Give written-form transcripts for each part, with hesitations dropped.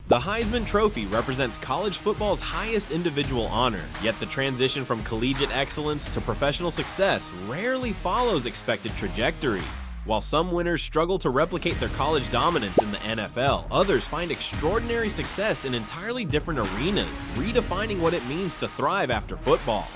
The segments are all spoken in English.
The Heisman Trophy represents college football's highest individual honor, yet the transition from collegiate excellence to professional success rarely follows expected trajectories. While some winners struggle to replicate their college dominance in the NFL, others find extraordinary success in entirely different arenas, redefining what it means to thrive after football.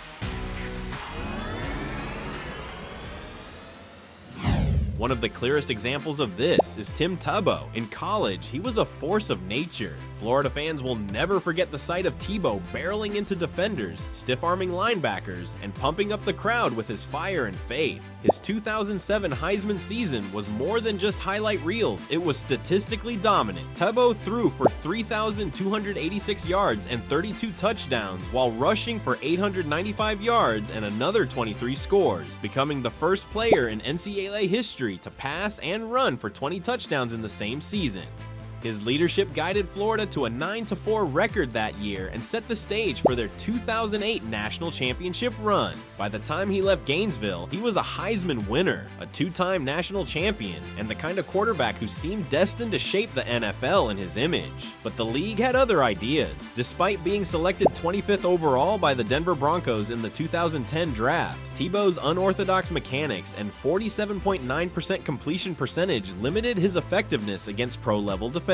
One of the clearest examples of this is Tim Tebow. In college, he was a force of nature. Florida fans will never forget the sight of Tebow barreling into defenders, stiff-arming linebackers, and pumping up the crowd with his fire and faith. His 2007 Heisman season was more than just highlight reels, it was statistically dominant. Tebow threw for 3,286 yards and 32 touchdowns while rushing for 895 yards and another 23 scores, becoming the first player in NCAA history to pass and run for 20 touchdowns in the same season. His leadership guided Florida to a 9-4 record that year and set the stage for their 2008 national championship run. By the time he left Gainesville, he was a Heisman winner, a two-time national champion, and the kind of quarterback who seemed destined to shape the NFL in his image. But the league had other ideas. Despite being selected 25th overall by the Denver Broncos in the 2010 draft, Tebow's unorthodox mechanics and 47.9% completion percentage limited his effectiveness against pro-level defenders.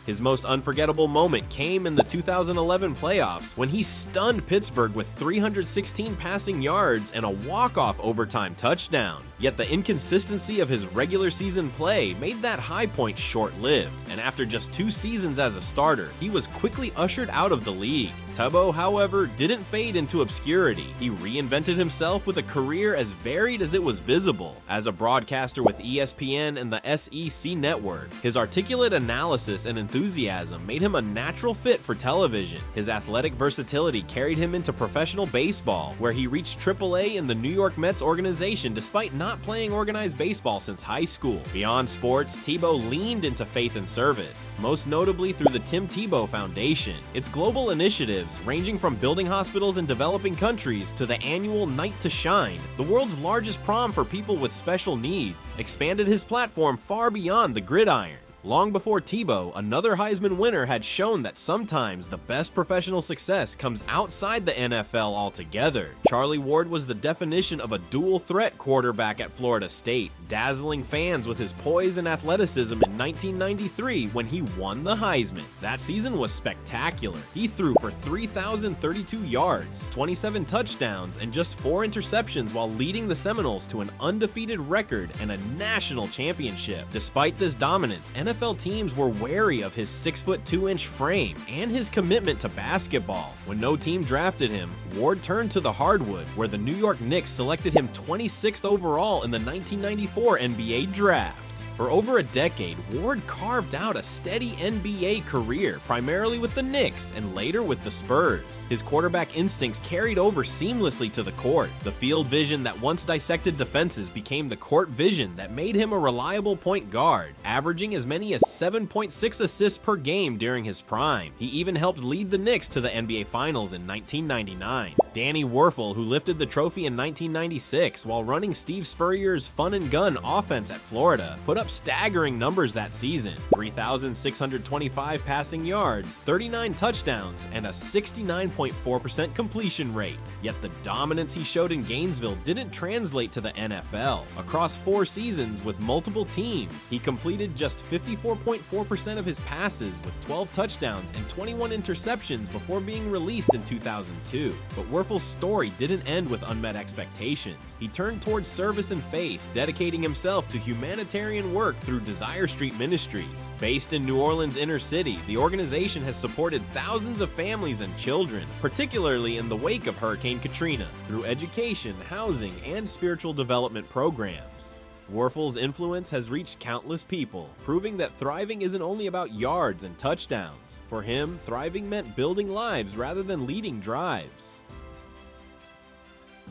His most unforgettable moment came in the 2011 playoffs when he stunned Pittsburgh with 316 passing yards and a walk-off overtime touchdown. Yet the inconsistency of his regular season play made that high point short-lived, and after just 2 seasons as a starter, he was quickly ushered out of the league. Tebow, however, didn't fade into obscurity. He reinvented himself with a career as varied as it was visible. As a broadcaster with ESPN and the SEC network, his articulate analysis and enthusiasm made him a natural fit for television. His athletic versatility carried him into professional baseball, where he reached AAA in the New York Mets organization despite not playing organized baseball since high school. Beyond sports, Tebow leaned into faith and service, most notably through the Tim Tebow Foundation. Its global initiatives, ranging from building hospitals in developing countries to the annual Night to Shine, the world's largest prom for people with special needs, expanded his platform far beyond the gridiron. Long before Tebow, another Heisman winner had shown that sometimes the best professional success comes outside the NFL altogether. Charlie Ward was the definition of a dual-threat quarterback at Florida State, dazzling fans with his poise and athleticism in 1993 when he won the Heisman. That season was spectacular. He threw for 3,032 yards, 27 touchdowns, and just 4 interceptions while leading the Seminoles to an undefeated record and a national championship. Despite this dominance, NFL teams were wary of his 6'2" frame and his commitment to basketball. When no team drafted him, Ward turned to the hardwood, where the New York Knicks selected him 26th overall in the 1994 NBA draft. For over a decade, Ward carved out a steady NBA career, primarily with the Knicks and later with the Spurs. His quarterback instincts carried over seamlessly to the court. The field vision that once dissected defenses became the court vision that made him a reliable point guard, averaging as many as 7.6 assists per game during his prime. He even helped lead the Knicks to the NBA Finals in 1999. Danny Wuerffel, who lifted the trophy in 1996 while running Steve Spurrier's fun and gun offense at Florida, put up staggering numbers that season: 3,625 passing yards, 39 touchdowns, and a 69.4% completion rate. Yet the dominance he showed in Gainesville didn't translate to the NFL. Across 4 seasons with multiple teams, he completed just 54.4% of his passes with 12 touchdowns and 21 interceptions before being released in 2002. But Wuerffel's story didn't end with unmet expectations. He turned towards service and faith, dedicating himself to humanitarian work through Desire Street Ministries. Based in New Orleans' inner city, the organization has supported thousands of families and children, particularly in the wake of Hurricane Katrina, through education, housing, and spiritual development programs. Wuerffel's influence has reached countless people, proving that thriving isn't only about yards and touchdowns. For him, thriving meant building lives rather than leading drives.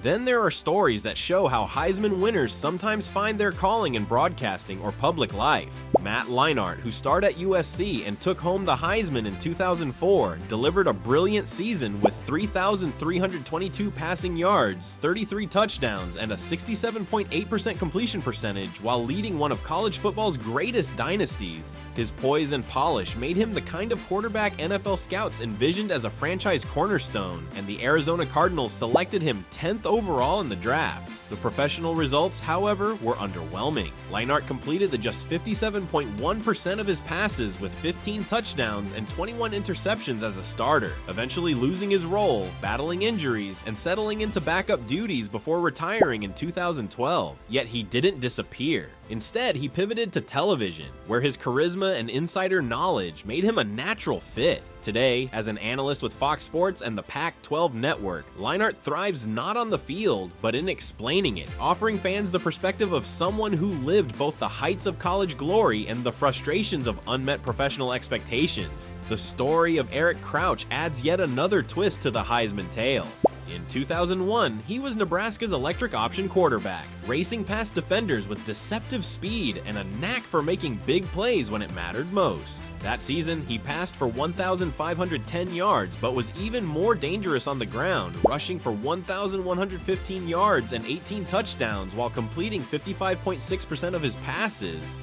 Then there are stories that show how Heisman winners sometimes find their calling in broadcasting or public life. Matt Leinart, who starred at USC and took home the Heisman in 2004, delivered a brilliant season with 3,322 passing yards, 33 touchdowns, and a 67.8% completion percentage while leading one of college football's greatest dynasties. His poise and polish made him the kind of quarterback NFL scouts envisioned as a franchise cornerstone, and the Arizona Cardinals selected him 10th overall in the draft. The professional results, however, were underwhelming. Leinart completed just 57.1% of his passes with 15 touchdowns and 21 interceptions as a starter, eventually losing his role, battling injuries, and settling into backup duties before retiring in 2012. Yet he didn't disappear. Instead, he pivoted to television, where his charisma and insider knowledge made him a natural fit. Today, as an analyst with Fox Sports and the Pac-12 network, Leinart thrives not on the field, but in explaining it, offering fans the perspective of someone who lived both the heights of college glory and the frustrations of unmet professional expectations. The story of Eric Crouch adds yet another twist to the Heisman tale. In 2001, he was Nebraska's electric option quarterback, racing past defenders with deceptive speed and a knack for making big plays when it mattered most. That season, he passed for 1,510 yards, but was even more dangerous on the ground, rushing for 1,115 yards and 18 touchdowns while completing 55.6% of his passes.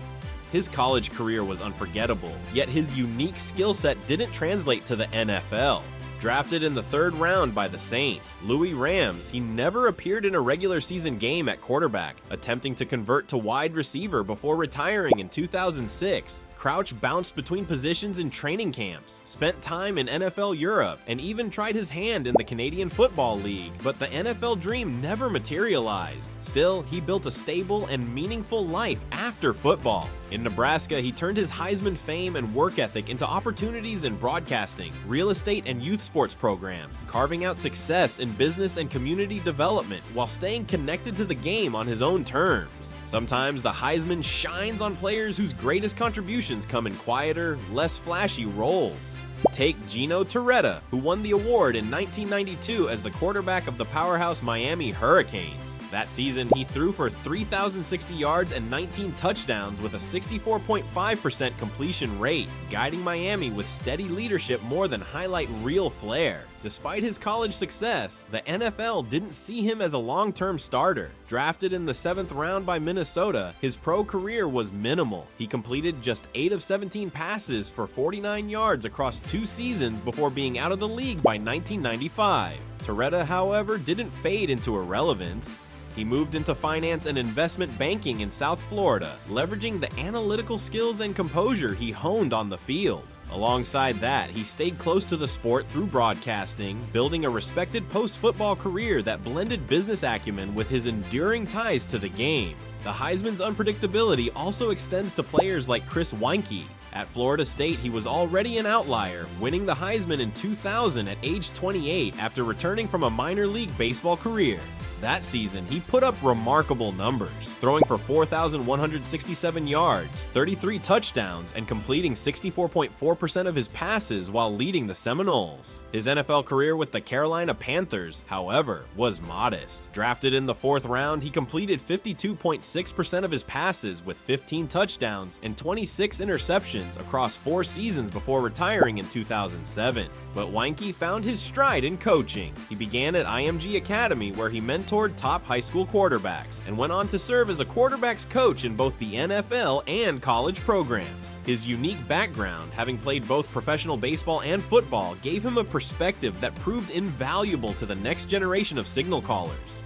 His college career was unforgettable, yet his unique skill set didn't translate to the NFL. Drafted in the 3rd round by the Saint Louis Rams, he never appeared in a regular season game at quarterback, attempting to convert to wide receiver before retiring in 2006. Crouch bounced between positions in training camps, spent time in NFL Europe, and even tried his hand in the Canadian Football League, but the NFL dream never materialized. Still, he built a stable and meaningful life after football. In Nebraska, he turned his Heisman fame and work ethic into opportunities in broadcasting, real estate, and youth sports programs, carving out success in business and community development while staying connected to the game on his own terms. Sometimes the Heisman shines on players whose greatest contributions come in quieter, less flashy roles. Take Gino Torretta, who won the award in 1992 as the quarterback of the powerhouse Miami Hurricanes. That season, he threw for 3,060 yards and 19 touchdowns with a 64.5% completion rate, guiding Miami with steady leadership more than highlight reel flair. Despite his college success, the NFL didn't see him as a long-term starter. Drafted in the 7th round by Minnesota, his pro career was minimal. He completed just 8 of 17 passes for 49 yards across 2 seasons before being out of the league by 1995. Torretta, however, didn't fade into irrelevance. He moved into finance and investment banking in South Florida, leveraging the analytical skills and composure he honed on the field. Alongside that, he stayed close to the sport through broadcasting, building a respected post-football career that blended business acumen with his enduring ties to the game. The Heisman's unpredictability also extends to players like Chris Weinke. At Florida State, he was already an outlier, winning the Heisman in 2000 at age 28 after returning from a minor league baseball career. That season, he put up remarkable numbers, throwing for 4,167 yards, 33 touchdowns, and completing 64.4% of his passes while leading the Seminoles. His NFL career with the Carolina Panthers, however, was modest. Drafted in the 4th round, he completed 52.6% of his passes with 15 touchdowns and 26 interceptions across 4 seasons before retiring in 2007. But Weinke found his stride in coaching. He began at IMG Academy, where he mentored top high school quarterbacks, and went on to serve as a quarterback's coach in both the NFL and college programs. His unique background, having played both professional baseball and football, gave him a perspective that proved invaluable to the next generation of signal callers.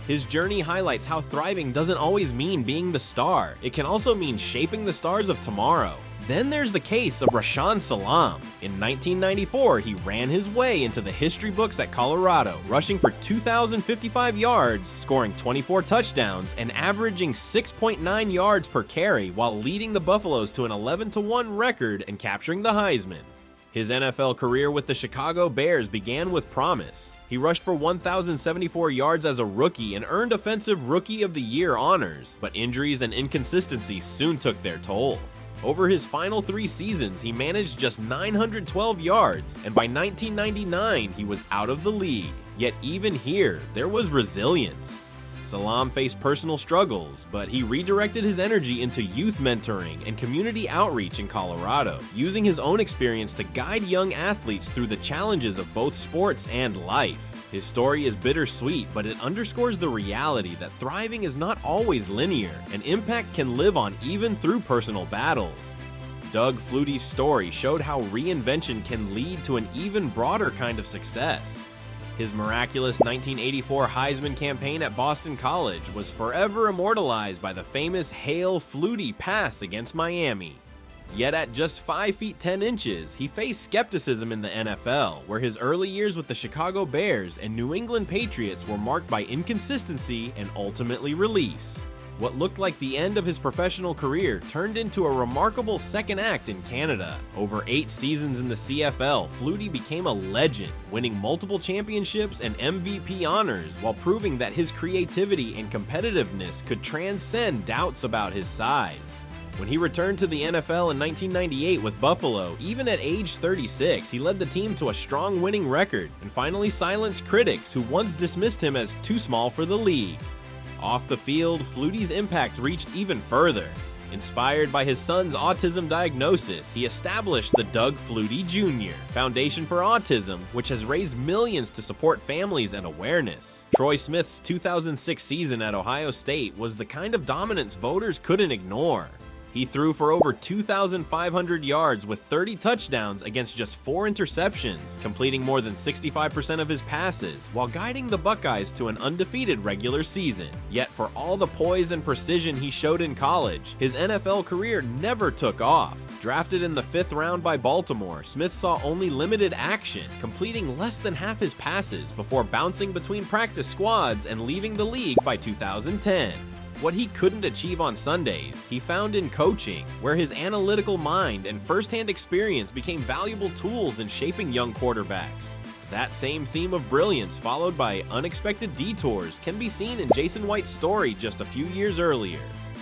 His journey highlights how thriving doesn't always mean being the star. It can also mean shaping the stars of tomorrow. Then there's the case of Rashaan Salaam. In 1994, he ran his way into the history books at Colorado, rushing for 2,055 yards, scoring 24 touchdowns, and averaging 6.9 yards per carry while leading the Buffaloes to an 11-1 record and capturing the Heisman. His NFL career with the Chicago Bears began with promise. He rushed for 1,074 yards as a rookie and earned Offensive Rookie of the Year honors, but injuries and inconsistency soon took their toll. Over his final 3 seasons, he managed just 912 yards, and by 1999, he was out of the league. Yet even here, there was resilience. Salam faced personal struggles, but he redirected his energy into youth mentoring and community outreach in Colorado, using his own experience to guide young athletes through the challenges of both sports and life. His story is bittersweet, but it underscores the reality that thriving is not always linear, and impact can live on even through personal battles. Doug Flutie's story showed how reinvention can lead to an even broader kind of success. His miraculous 1984 Heisman campaign at Boston College was forever immortalized by the famous Hail Flutie pass against Miami. Yet at just 5 feet 10 inches, he faced skepticism in the NFL, where his early years with the Chicago Bears and New England Patriots were marked by inconsistency and ultimately release. What looked like the end of his professional career turned into a remarkable second act in Canada. Over 8 seasons in the CFL, Flutie became a legend, winning multiple championships and MVP honors while proving that his creativity and competitiveness could transcend doubts about his size. When he returned to the NFL in 1998 with Buffalo, even at age 36, he led the team to a strong winning record and finally silenced critics who once dismissed him as too small for the league. Off the field, Flutie's impact reached even further. Inspired by his son's autism diagnosis, he established the Doug Flutie Jr. Foundation for Autism, which has raised millions to support families and awareness. Troy Smith's 2006 season at Ohio State was the kind of dominance voters couldn't ignore. He threw for over 2,500 yards with 30 touchdowns against just 4 interceptions, completing more than 65% of his passes, while guiding the Buckeyes to an undefeated regular season. Yet for all the poise and precision he showed in college, his NFL career never took off. Drafted in the 5th round by Baltimore, Smith saw only limited action, completing less than half his passes before bouncing between practice squads and leaving the league by 2010. What he couldn't achieve on Sundays, he found in coaching, where his analytical mind and first-hand experience became valuable tools in shaping young quarterbacks. That same theme of brilliance, followed by unexpected detours, can be seen in Jason White's story just a few years earlier.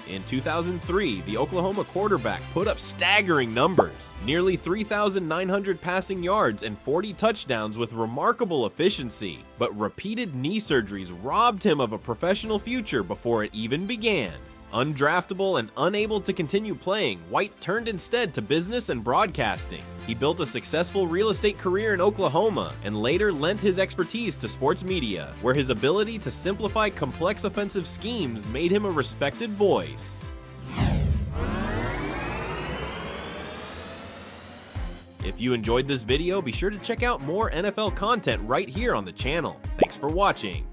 In 2003, the Oklahoma quarterback put up staggering numbers, nearly 3,900 passing yards and 40 touchdowns with remarkable efficiency, but repeated knee surgeries robbed him of a professional future before it even began. Undraftable and unable to continue playing, White turned instead to business and broadcasting. He built a successful real estate career in Oklahoma and later lent his expertise to sports media, where his ability to simplify complex offensive schemes made him a respected voice. If you enjoyed this video, be sure to check out more NFL content right here on the channel. Thanks for watching.